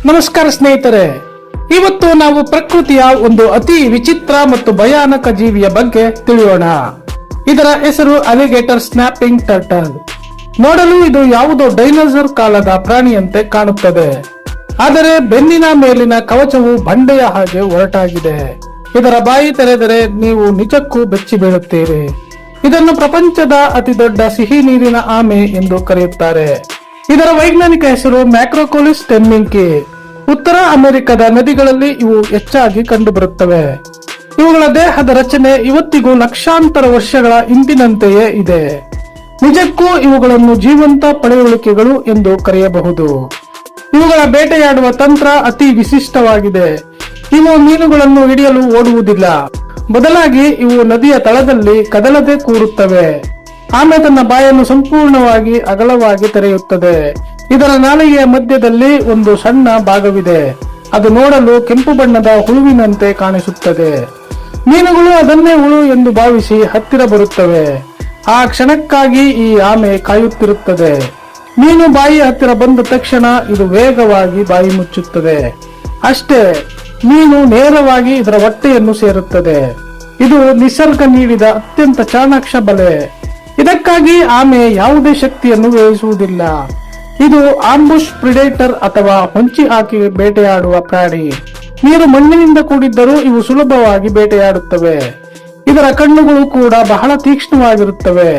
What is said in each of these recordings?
ನಮಸ್ಕಾರ ಸ್ನೇಹಿತರೆ, ಇವತ್ತು ನಾವು ಪ್ರಕೃತಿಯ ಒಂದು ಅತಿ ವಿಚಿತ್ರ ಮತ್ತು ಭಯಾನಕ ಜೀವಿಯ ಬಗ್ಗೆ ತಿಳಿಯೋಣ. ಇದರ ಹೆಸರು ಅಲಿಗೇಟರ್ ಸ್ನ್ಯಾಪಿಂಗ್ ಟರ್ಟಲ್. ನೋಡಲು ಇದು ಯಾವುದೋ ಡೈನೋಸರ್ ಕಾಲದ ಪ್ರಾಣಿಯಂತೆ ಕಾಣುತ್ತದೆ. ಆದರೆ ಬೆನ್ನಿನ ಮೇಲಿನ ಕವಚವು ಬಂಡೆಯ ಹಾಗೆ ಒರಟಾಗಿದೆ. ಇದರ ಬಾಯಿ ತೆರೆದರೆ ನೀವು ನಿಜಕ್ಕೂ ಬೆಚ್ಚಿ ಬೀಳುತ್ತೀರಿ. ಇದನ್ನು ಪ್ರಪಂಚದ ಅತಿ ದೊಡ್ಡ ಸಿಹಿ ನೀರಿನ ಆಮೆ ಎಂದು ಕರೆಯುತ್ತಾರೆ. ಇದರ ವೈಜ್ಞಾನಿಕ ಹೆಸರು ಮ್ಯಾಕ್ರೋಕೋಲಿಸ್ ಟೆಮ್ಮಿಂಕಿ. ಉತ್ತರ ಅಮೆರಿಕದ ನದಿಗಳಲ್ಲಿ ಇವು ಹೆಚ್ಚಾಗಿ ಕಂಡುಬರುತ್ತವೆ. ಇವುಗಳ ದೇಹದ ರಚನೆ ಇವತ್ತಿಗೂ ಲಕ್ಷಾಂತರ ವರ್ಷಗಳ ಹಿಂದಿನಂತೆಯೇ ಇದೆ. ನಿಜಕ್ಕೂ ಇವುಗಳನ್ನು ಜೀವಂತ ಪಳೆಯುಳಿಕೆಗಳು ಎಂದು ಕರೆಯಬಹುದು. ಇವುಗಳ ಬೇಟೆಯಾಡುವ ತಂತ್ರ ಅತಿ ವಿಶಿಷ್ಟವಾಗಿದೆ. ಇವು ಮೀನುಗಳನ್ನು ಹಿಡಿಯಲು ಓಡುವುದಿಲ್ಲ. ಬದಲಾಗಿ ಇವು ನದಿಯ ತಳದಲ್ಲಿ ಕದಲದೆ ಕೂರುತ್ತವೆ. ಆಮೆ ತನ್ನ ಬಾಯನ್ನು ಸಂಪೂರ್ಣವಾಗಿ ಅಗಲವಾಗಿ ತೆರೆಯುತ್ತದೆ. ಇದರ ನಾಲಿಗೆಯ ಮಧ್ಯದಲ್ಲಿ ಒಂದು ಸಣ್ಣ ಭಾಗವಿದೆ. ಅದು ನೋಡಲು ಕೆಂಪು ಬಣ್ಣದ ಹುಳುವಿನಂತೆ ಕಾಣಿಸುತ್ತದೆ. ಮೀನುಗಳು ಅದನ್ನೇ ಹುಳು ಎಂದು ಭಾವಿಸಿ ಹತ್ತಿರ ಬರುತ್ತವೆ. ಆ ಕ್ಷಣಕ್ಕಾಗಿ ಈ ಆಮೆ ಕಾಯುತ್ತಿರುತ್ತದೆ. ಮೀನು ಬಾಯಿ ಹತ್ತಿರ ಬಂದ ತಕ್ಷಣ ಇದು ವೇಗವಾಗಿ ಬಾಯಿ ಮುಚ್ಚುತ್ತದೆ. ಅಷ್ಟೇ, ಮೀನು ನೇರವಾಗಿ ಇದರ ಹೊಟ್ಟೆಯನ್ನು ಸೇರುತ್ತದೆ. ಇದು ನಿಸರ್ಗ ನೀಡಿದ ಅತ್ಯಂತ ಚಾಣಾಕ್ಷ ಬಲೆ. ಇದಕ್ಕಾಗಿ ಆಮೆ ಯಾವುದೇ ಶಕ್ತಿಯನ್ನು ವ್ಯಯಿಸುವುದಿಲ್ಲ. ಇದು ಆಂಬುಷ್ ಪ್ರಿಡೇಟರ್ ಅಥವಾ ಹೊಂಚಿ ಹಾಕಿ ಬೇಟೆಯಾಡುವ ಪ್ರಾಣಿ. ನೀರು ಮಣ್ಣಿನಿಂದ ಕೂಡಿದ್ದರೂ ಇವು ಸುಲಭವಾಗಿ ಬೇಟೆಯಾಡುತ್ತವೆ. ಇದರ ಕಣ್ಣುಗಳು ಕೂಡ ಬಹಳ ತೀಕ್ಷ್ಣವಾಗಿರುತ್ತವೆ.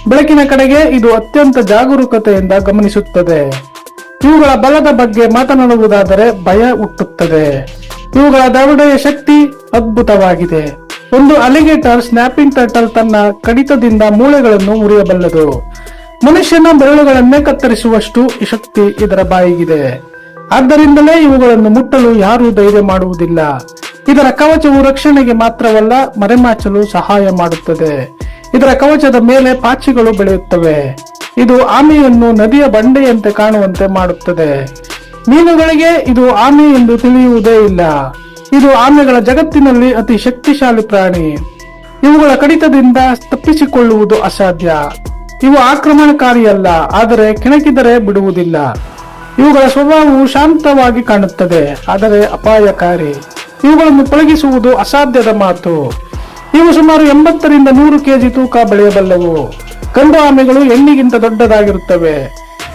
ಬೆಳಕಿನ ಕಡೆಗೆ ಇದು ಅತ್ಯಂತ ಜಾಗರೂಕತೆಯಿಂದ ಗಮನಿಸುತ್ತದೆ. ಇವುಗಳ ಬಲದ ಬಗ್ಗೆ ಮಾತನಾಡುವುದಾದರೆ ಭಯ ಹುಟ್ಟುತ್ತದೆ. ಇವುಗಳ ದವಡೆಯ ಶಕ್ತಿ ಅದ್ಭುತವಾಗಿದೆ. ಒಂದು ಅಲಿಗೇಟರ್ ಸ್ನ್ಯಾಪಿಂಗ್ ಟರ್ಟಲ್ ತನ್ನ ಕಡಿತದಿಂದ ಮೂಳೆಗಳನ್ನು ಮುರಿಯಬಲ್ಲದು. ಮನುಷ್ಯನ ಬೆರಳುಗಳನ್ನೇ ಕತ್ತರಿಸುವಷ್ಟು ಶಕ್ತಿ ಇದರ ಬಾಯಿಗಿದೆ. ಆದ್ದರಿಂದಲೇ ಇವುಗಳನ್ನು ಮುಟ್ಟಲು ಯಾರೂ ಧೈರ್ಯ ಮಾಡುವುದಿಲ್ಲ. ಇದರ ಕವಚವು ರಕ್ಷಣೆಗೆ ಮಾತ್ರವಲ್ಲ, ಮರೆಮಾಚಲು ಸಹಾಯ ಮಾಡುತ್ತದೆ. ಇದರ ಕವಚದ ಮೇಲೆ ಪಾಚಿಗಳು ಬೆಳೆಯುತ್ತವೆ. ಇದು ಆಮೆಯನ್ನು ನದಿಯ ಬಂಡೆಯಂತೆ ಕಾಣುವಂತೆ ಮಾಡುತ್ತದೆ. ಮೀನುಗಳಿಗೆ ಇದು ಆಮೆ ಎಂದು ತಿಳಿಯುವುದೇ ಇಲ್ಲ. ಇದು ಆಮೆಗಳ ಜಗತ್ತಿನಲ್ಲಿ ಅತಿ ಶಕ್ತಿಶಾಲಿ ಪ್ರಾಣಿ. ಇವುಗಳ ಕಡಿತದಿಂದ ತಪ್ಪಿಸಿಕೊಳ್ಳುವುದು ಅಸಾಧ್ಯ. ಇವು ಆಕ್ರಮಣಕಾರಿಯಲ್ಲ, ಆದರೆ ಕೆಣಕಿದರೆ ಬಿಡುವುದಿಲ್ಲ. ಇವುಗಳ ಸ್ವಭಾವವು ಶಾಂತವಾಗಿ ಕಾಣುತ್ತದೆ, ಆದರೆ ಅಪಾಯಕಾರಿ. ಇವುಗಳನ್ನು ಪಳಗಿಸುವುದು ಅಸಾಧ್ಯದ ಮಾತು. ಇವು ಸುಮಾರು 80ರಿಂದ 100 ಕೆಜಿ ತೂಕ ಬೆಳೆಯಬಲ್ಲವು. ಗಂಡು ಆಮೆಗಳು ಹೆಣ್ಣಿಗಿಂತ ದೊಡ್ಡದಾಗಿರುತ್ತವೆ.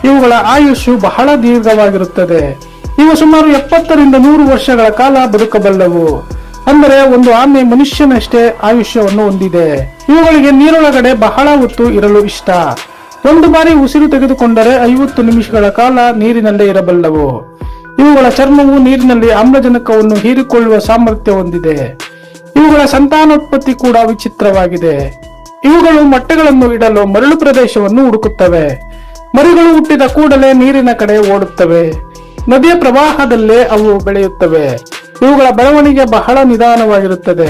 ಇವುಗಳ ಆಯುಷ್ಯು ಬಹಳ ದೀರ್ಘವಾಗಿರುತ್ತದೆ. ಇವು ಸುಮಾರು 70ರಿಂದ 100 ವರ್ಷಗಳ ಕಾಲ ಬದುಕಬಲ್ಲವು. ಅಂದರೆ ಒಂದು ಆಮೆ ಮನುಷ್ಯನಷ್ಟೇ ಆಯುಷ್ಯವನ್ನು ಹೊಂದಿದೆ. ಇವುಗಳಿಗೆ ನೀರೊಳಗಡೆ ಬಹಳ ಹೊತ್ತು ಇರಲು ಇಷ್ಟ. ಒಂದು ಬಾರಿ ಉಸಿರು ತೆಗೆದುಕೊಂಡರೆ 50 ನಿಮಿಷಗಳ ಕಾಲ ನೀರಿನಲ್ಲೇ ಇರಬಲ್ಲವು. ಇವುಗಳ ಚರ್ಮವು ನೀರಿನಲ್ಲಿ ಆಮ್ಲಜನಕವನ್ನು ಹೀರಿಕೊಳ್ಳುವ ಸಾಮರ್ಥ್ಯ ಹೊಂದಿದೆ. ಇವುಗಳ ಸಂತಾನೋತ್ಪತ್ತಿ ಕೂಡ ವಿಚಿತ್ರವಾಗಿದೆ. ಇವುಗಳು ಮೊಟ್ಟೆಗಳನ್ನು ಇಡಲು ಮರಳು ಪ್ರದೇಶವನ್ನು ಹುಡುಕುತ್ತವೆ. ಮರಿಗಳು ಹುಟ್ಟಿದ ಕೂಡಲೇ ನೀರಿನ ಕಡೆ ಓಡುತ್ತವೆ. ನದಿಯ ಪ್ರವಾಹದಲ್ಲೇ ಅವು ಬೆಳೆಯುತ್ತವೆ. ಇವುಗಳ ಬೆಳವಣಿಗೆ ಬಹಳ ನಿಧಾನವಾಗಿರುತ್ತದೆ.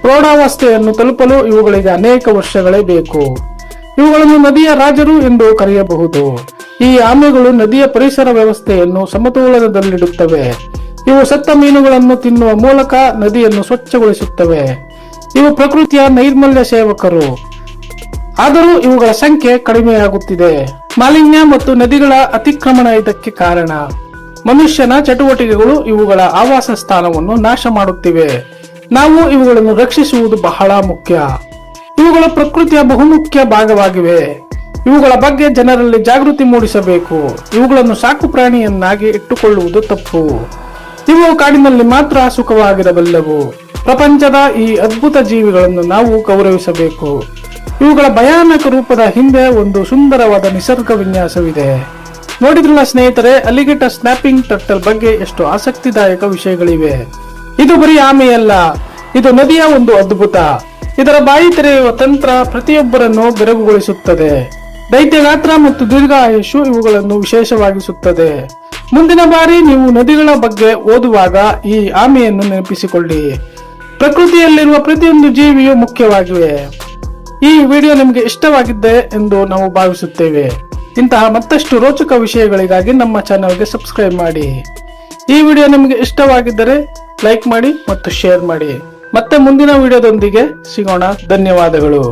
ಪ್ರೌಢಾವಸ್ಥೆಯನ್ನು ತಲುಪಲು ಇವುಗಳಿಗೆ ಅನೇಕ ವರ್ಷಗಳೇ ಬೇಕು. ಇವುಗಳನ್ನು ನದಿಯ ರಾಜರು ಎಂದು ಕರೆಯಬಹುದು. ಈ ಆಮೆಗಳು ನದಿಯ ಪರಿಸರ ವ್ಯವಸ್ಥೆಯನ್ನು ಸಮತೋಲನದಲ್ಲಿಡುತ್ತವೆ. ಇವು ಸತ್ತ ಮೀನುಗಳನ್ನು ತಿನ್ನುವ ಮೂಲಕ ನದಿಯನ್ನು ಸ್ವಚ್ಛಗೊಳಿಸುತ್ತವೆ. ಇವು ಪ್ರಕೃತಿಯ ನೈರ್ಮಲ್ಯ ಸೇವಕರು. ಆದರೂ ಇವುಗಳ ಸಂಖ್ಯೆ ಕಡಿಮೆಯಾಗುತ್ತಿದೆ. ಮಾಲಿನ್ಯ ಮತ್ತು ನದಿಗಳ ಅತಿಕ್ರಮಣ ಇದಕ್ಕೆ ಕಾರಣ. ಮನುಷ್ಯನ ಚಟುವಟಿಕೆಗಳು ಇವುಗಳ ಆವಾಸ ಸ್ಥಾನವನ್ನು ನಾಶ ಮಾಡುತ್ತಿವೆ. ನಾವು ಇವುಗಳನ್ನು ರಕ್ಷಿಸುವುದು ಬಹಳ ಮುಖ್ಯ. ಇವುಗಳು ಪ್ರಕೃತಿಯ ಬಹುಮುಖ್ಯ ಭಾಗವಾಗಿವೆ. ಇವುಗಳ ಬಗ್ಗೆ ಜನರಲ್ಲಿ ಜಾಗೃತಿ ಮೂಡಿಸಬೇಕು. ಇವುಗಳನ್ನು ಸಾಕು ಪ್ರಾಣಿಯನ್ನಾಗಿ ಇಟ್ಟುಕೊಳ್ಳುವುದು ತಪ್ಪು. ಇವು ಕಾಡಿನಲ್ಲಿ ಮಾತ್ರ ಸುಖವಾಗಿರಬಲ್ಲವು. ಪ್ರಪಂಚದ ಈ ಅದ್ಭುತ ಜೀವಿಗಳನ್ನು ನಾವು ಗೌರವಿಸಬೇಕು. ಇವುಗಳ ಭಯಾನಕ ರೂಪದ ಹಿಂದೆ ಒಂದು ಸುಂದರವಾದ ನಿಸರ್ಗ ವಿನ್ಯಾಸವಿದೆ. ನೋಡಿದ್ರಲ್ಲ ಸ್ನೇಹಿತರೆ, ಅಲಿಗೇಟರ್ ಸ್ನ್ಯಾಪಿಂಗ್ ಟರ್ಟಲ್ ಬಗ್ಗೆ ಎಷ್ಟು ಆಸಕ್ತಿದಾಯಕ ವಿಷಯಗಳಿವೆ. ಇದು ಬರೀ ಆಮೆಯಲ್ಲ, ಇದು ನದಿಯ ಒಂದು ಅದ್ಭುತ. ಇದರ ಬಾಯಿ ತೆರೆಯುವ ತಂತ್ರ ಪ್ರತಿಯೊಬ್ಬರನ್ನು ಬೆರಗುಗೊಳಿಸುತ್ತದೆ. ದೈತ್ಯ ಗಾತ್ರ ಮತ್ತು ದೀರ್ಘ ಆಯುಷ್ಯು ಇವುಗಳನ್ನು ವಿಶೇಷವಾಗಿಸುತ್ತದೆ. ಮುಂದಿನ ಬಾರಿ ನೀವು ನದಿಗಳ ಬಗ್ಗೆ ಓದುವಾಗ ಈ ಆಮೆಯನ್ನು ನೆನಪಿಸಿಕೊಳ್ಳಿ. ಪ್ರಕೃತಿಯಲ್ಲಿರುವ ಪ್ರತಿಯೊಂದು ಜೀವಿಯು ಮುಖ್ಯವಾಗಿವೆ. ಈ ವಿಡಿಯೋ ನಿಮಗೆ ಇಷ್ಟವಾಗಿದ್ದೆ ಎಂದು ನಾವು ಭಾವಿಸುತ್ತೇವೆ. ಇಂತಹ ಮತ್ತಷ್ಟು ರೋಚಕ ವಿಷಯಗಳಿಗಾಗಿ ನಮ್ಮ ಚಾನೆಲ್ಗೆ ಸಬ್ಸ್ಕ್ರೈಬ್ ಮಾಡಿ. ಈ ವಿಡಿಯೋ ನಿಮಗೆ ಇಷ್ಟವಾಗಿದ್ದರೆ ಲೈಕ್ ಮಾಡಿ ಮತ್ತು ಶೇರ್ ಮಾಡಿ. ಮತ್ತೆ ಮುಂದಿನ ವಿಡಿಯೋದೊಂದಿಗೆ ಸಿಗೋಣ. ಧನ್ಯವಾದಗಳು.